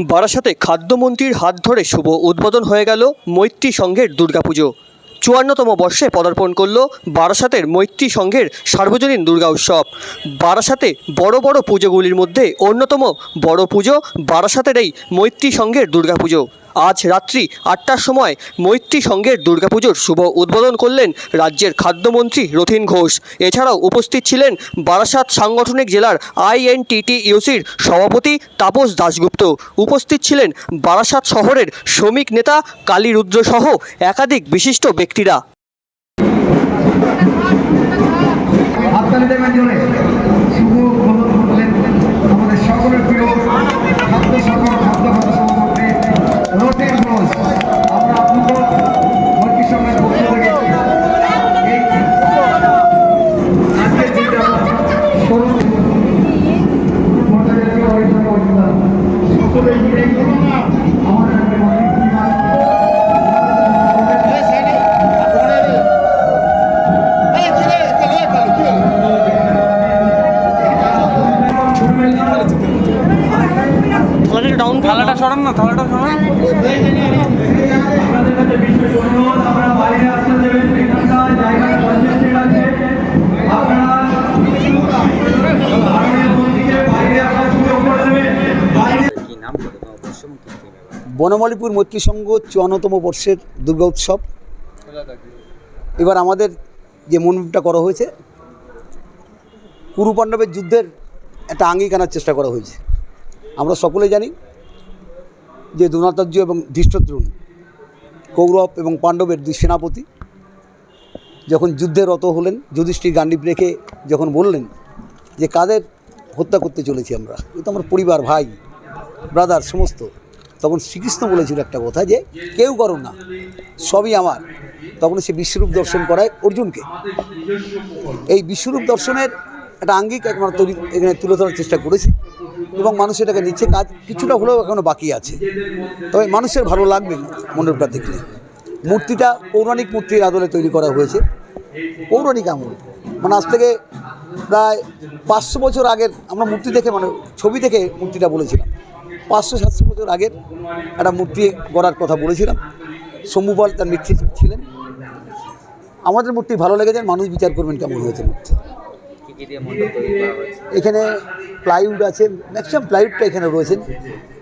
বারাসাতে খাদ্যমন্ত্রীর হাত ধরে শুভ উদ্বোধন হয়ে গেল মৈত্রী সংঘের দুর্গাপুজো। ৫৪তম বর্ষে পদার্পণ করল বারাসাতের মৈত্রী সংঘের সার্বজনীন দুর্গা উৎসব। বারাসাতে বড় বড় পুজোগুলির মধ্যে অন্যতম বড় পুজো বারাসাতের এই মৈত্রী সংঘের দুর্গাপুজো। আজ রাত্রি ৮টার সময় মৈত্রী সংঘের দুর্গাপুজোর শুভ উদ্বোধন করলেন রাজ্যের খাদ্যমন্ত্রী রথীন ঘোষ। এছাড়াও উপস্থিত ছিলেন বারাসাত সাংগঠনিক জেলার INTTUCর সভাপতি তাপস দাশগুপ্ত। উপস্থিত ছিলেন বারাসাত শহরের শ্রমিক নেতা কালী রুদ্র সহ একাধিক বিশিষ্ট ব্যক্তিরা। থালাটা সরান না, থালাটা সরান। বনমালীপুর মৈত্রী সংঘ ৫৪তম বর্ষের দুর্গা উৎসব। এবার আমাদের যে মণ্ডপটা করা হয়েছে, কুরু পাণ্ডবের যুদ্ধের একটা আঙ্গিক আনার চেষ্টা করা হয়েছে। আমরা সকলে জানি যে দ্রোণাচার্য এবং ধৃষ্টদ্রুম্ন কৌরব এবং পাণ্ডবের দুই সেনাপতি যখন যুদ্ধে রত হলেন, যুধিষ্ঠির গান্ডীব রেখে যখন বললেন যে কাদের হত্যা করতে চলেছি আমরা, এ তো আমার পরিবার, ভাই, ব্রাদার সমস্ত, তখন শ্রীকৃষ্ণ বলেছিল একটা কথা যে কেউ করো না, সবই আমার। তখন সে বিশ্বরূপ দর্শন করায় অর্জুনকে। এই বিশ্বরূপ দর্শনের একটা আঙ্গিক একমাত্র এখানে তুলে ধরার চেষ্টা করেছি এবং মানুষ এটাকে নিচ্ছে। কাজ কিছুটা হলেও এখনও বাকি আছে, তবে মানুষের ভালো লাগবে মণ্ডপটা দেখলে। মূর্তিটা পৌরাণিক মূর্তির আদলে তৈরি করা হয়েছে, পৌরাণিক আমল, মানে আজ থেকে প্রায় ৫০০ বছর আগের। আমরা মূর্তি দেখে, মানে ছবি দেখে মূর্তিটা বলেছিলাম, ৫০০-৭০০ বছর আগের একটা মূর্তি গড়ার কথা বলেছিলাম। শম্ভুপাল তার মিত্র ছিলেন। আমাদের মূর্তি ভালো লেগেছে, মানুষ বিচার করবেন কেমন হয়েছে মূর্তি। এখানে প্লাইউড আছে, ম্যাক্সিমাম প্লাইউডটা এখানে রয়েছে।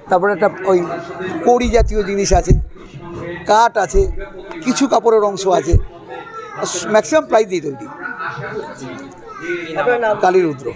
তারপরে একটা ওই কড়ি জাতীয় জিনিস আছে, কাঠ আছে, কিছু কাপড়ের অংশ আছে, ম্যাক্সিমাম প্লাই দিয়ে তৈরি। কালী রুদ্র।